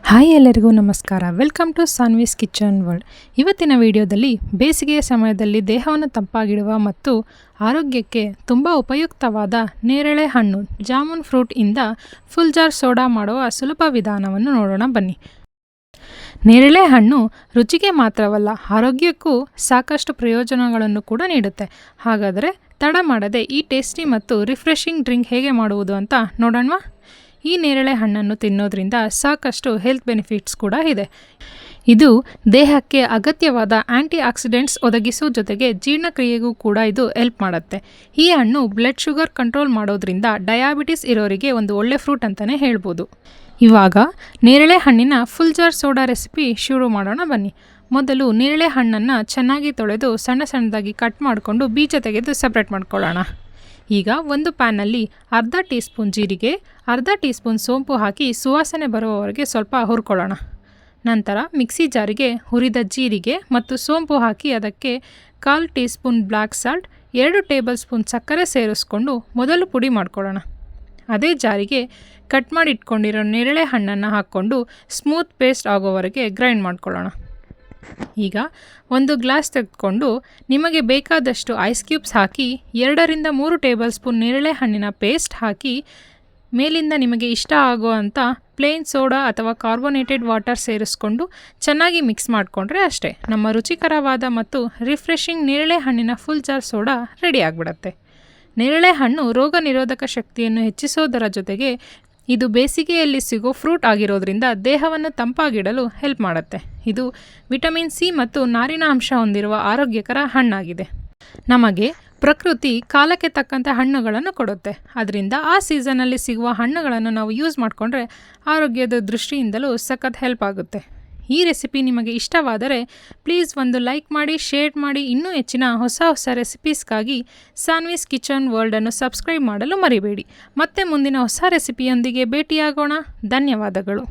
Hi ಎಲ್ಲರಿಗೂ ನಮಸ್ಕಾರ. Welcome to Saanvi's kitchen world. ಇವತ್ತಿನ ವಿಡಿಯೋದಲ್ಲಿ ಬೇಸಿಗೆಯ ಸಮಯದಲ್ಲಿ ದೇಹವನ್ನು ತಂಪಾಗಿಡುವ ಮತ್ತು ಆರೋಗ್ಯಕ್ಕೆ ತುಂಬ ಉಪಯುಕ್ತವಾದ ನೇರಳೆ ಹಣ್ಣು ಜಾಮೂನ್ ಫ್ರೂಟ್ ಇಂದ ಫುಲ್ ಜಾರ್ ಸೋಡಾ ಮಾಡುವ ಸುಲಭ ವಿಧಾನವನ್ನು ನೋಡೋಣ ಬನ್ನಿ. ನೇರಳೆ ಹಣ್ಣು ರುಚಿಗೆ ಮಾತ್ರವಲ್ಲ, ಆರೋಗ್ಯಕ್ಕೂ ಸಾಕಷ್ಟು ಪ್ರಯೋಜನಗಳನ್ನು ಕೂಡ ನೀಡುತ್ತೆ. ಹಾಗಾದರೆ ತಡ ಮಾಡದೆ ಈ ಟೇಸ್ಟಿ ಮತ್ತು ರಿಫ್ರೆಶಿಂಗ್ ಡ್ರಿಂಕ್ ಹೇಗೆ ಮಾಡುವುದು ಅಂತ ನೋಡೋಣ. ಈ ನೇರಳೆ ಹಣ್ಣನ್ನು ತಿನ್ನೋದ್ರಿಂದ ಸಾಕಷ್ಟು ಹೆಲ್ತ್ ಬೆನಿಫಿಟ್ಸ್ ಕೂಡ ಇದೆ. ಇದು ದೇಹಕ್ಕೆ ಅಗತ್ಯವಾದ ಆ್ಯಂಟಿ ಆಕ್ಸಿಡೆಂಟ್ಸ್ ಒದಗಿಸೋ ಜೊತೆಗೆ ಜೀರ್ಣಕ್ರಿಯೆಗೂ ಕೂಡ ಇದು ಹೆಲ್ಪ್ ಮಾಡುತ್ತೆ. ಈ ಹಣ್ಣು ಬ್ಲಡ್ ಶುಗರ್ ಕಂಟ್ರೋಲ್ ಮಾಡೋದ್ರಿಂದ ಡಯಾಬಿಟಿಸ್ ಇರೋರಿಗೆ ಒಂದು ಒಳ್ಳೆ ಫ್ರೂಟ್ ಅಂತಲೇ ಹೇಳ್ಬೋದು. ಇವಾಗ ನೇರಳೆ ಹಣ್ಣಿನ ಫುಲ್ ಜಾರ್ ಸೋಡಾ ರೆಸಿಪಿ ಶುರು ಮಾಡೋಣ ಬನ್ನಿ. ಮೊದಲು ನೇರಳೆ ಹಣ್ಣನ್ನು ಚೆನ್ನಾಗಿ ತೊಳೆದು ಸಣ್ಣ ಸಣ್ಣದಾಗಿ ಕಟ್ ಮಾಡಿಕೊಂಡು ಬೀಜ ತೆಗೆದು ಸಪ್ರೇಟ್ ಮಾಡ್ಕೊಳ್ಳೋಣ. ಈಗ ಒಂದು ಪ್ಯಾನಲ್ಲಿ ಅರ್ಧ ಟೀ ಸ್ಪೂನ್ ಜೀರಿಗೆ, ಅರ್ಧ ಟೀ ಸ್ಪೂನ್ ಸೋಂಪು ಹಾಕಿ ಸುವಾಸನೆ ಬರುವವರೆಗೆ ಸ್ವಲ್ಪ ಹುರ್ಕೊಳ್ಳೋಣ. ನಂತರ ಮಿಕ್ಸಿ ಜಾರಿಗೆ ಹುರಿದ ಜೀರಿಗೆ ಮತ್ತು ಸೋಂಪು ಹಾಕಿ ಅದಕ್ಕೆ 1/4 tea spoon black salt, 2 table spoon ಸಕ್ಕರೆ ಸೇರಿಸ್ಕೊಂಡು ಮೊದಲು ಪುಡಿ ಮಾಡ್ಕೊಳ್ಳೋಣ. ಅದೇ ಜಾರಿಗೆ ಕಟ್ ಮಾಡಿ ಇಟ್ಕೊಂಡಿರೋ ನೇರಳೆ ಹಣ್ಣನ್ನು ಹಾಕ್ಕೊಂಡು ಸ್ಮೂತ್ ಪೇಸ್ಟ್ ಆಗೋವರೆಗೆ ಗ್ರೈಂಡ್ ಮಾಡ್ಕೊಳ್ಳೋಣ. ಈಗ ಒಂದು ಗ್ಲಾಸ್ ತೆಗೆದುಕೊಂಡು ನಿಮಗೆ ಬೇಕಾದಷ್ಟು ಐಸ್ ಕ್ಯೂಬ್ಸ್ ಹಾಕಿ 2-3 ಟೇಬಲ್ ಸ್ಪೂನ್ ನೇರಳೆ ಹಣ್ಣಿನ ಪೇಸ್ಟ್ ಹಾಕಿ ಮೇಲಿಂದ ನಿಮಗೆ ಇಷ್ಟ ಆಗೋ ಅಂಥ ಪ್ಲೇನ್ ಸೋಡಾ ಅಥವಾ ಕಾರ್ಬೋನೇಟೆಡ್ ವಾಟರ್ ಸೇರಿಸ್ಕೊಂಡು ಚೆನ್ನಾಗಿ ಮಿಕ್ಸ್ ಮಾಡಿಕೊಂಡ್ರೆ ಅಷ್ಟೇ, ನಮ್ಮ ರುಚಿಕರವಾದ ಮತ್ತು ರಿಫ್ರೆಶಿಂಗ್ ನೇರಳೆ ಹಣ್ಣಿನ ಫುಲ್ ಜಾರ್ ಸೋಡಾ ರೆಡಿ ಆಗಿಬಿಡತ್ತೆ. ನೇರಳೆ ಹಣ್ಣು ರೋಗ ನಿರೋಧಕ ಶಕ್ತಿಯನ್ನು ಹೆಚ್ಚಿಸೋದರ ಜೊತೆಗೆ ಇದು ಬೇಸಿಗೆಯಲ್ಲಿ ಸಿಗೋ ಫ್ರೂಟ್ ಆಗಿರೋದ್ರಿಂದ ದೇಹವನ್ನು ತಂಪಾಗಿಡಲು ಹೆಲ್ಪ್ ಮಾಡುತ್ತೆ. ಇದು ವಿಟಮಿನ್ ಸಿ ಮತ್ತು ನಾರಿನ ಅಂಶ ಹೊಂದಿರುವ ಆರೋಗ್ಯಕರ ಹಣ್ಣಾಗಿದೆ. ನಮಗೆ ಪ್ರಕೃತಿ ಕಾಲಕ್ಕೆ ತಕ್ಕಂಥ ಹಣ್ಣುಗಳನ್ನು ಕೊಡುತ್ತೆ. ಅದರಿಂದ ಆ ಸೀಸನಲ್ಲಿ ಸಿಗುವ ಹಣ್ಣುಗಳನ್ನು ನಾವು ಯೂಸ್ ಮಾಡಿಕೊಂಡ್ರೆ ಆರೋಗ್ಯದ ದೃಷ್ಟಿಯಿಂದಲೂ ಸಖತ್ ಹೆಲ್ಪ್ ಆಗುತ್ತೆ. ಈ ರೆಸಿಪಿ ನಿಮಗೆ ಇಷ್ಟವಾದರೆ ಪ್ಲೀಸ್ ಒಂದು ಲೈಕ್ ಮಾಡಿ, ಶೇರ್ ಮಾಡಿ. ಇನ್ನೂ ಹೆಚ್ಚಿನ ಹೊಸ ರೆಸಿಪೀಸ್ಗಾಗಿ ಸಾನ್ವೀಸ್ ಕಿಚನ್ ವರ್ಲ್ಡನ್ನು ಸಬ್ಸ್ಕ್ರೈಬ್ ಮಾಡಲು ಮರಿಬೇಡಿ. ಮತ್ತೆ ಮುಂದಿನ ಹೊಸ ರೆಸಿಪಿಯೊಂದಿಗೆ ಭೇಟಿಯಾಗೋಣ. ಧನ್ಯವಾದಗಳು.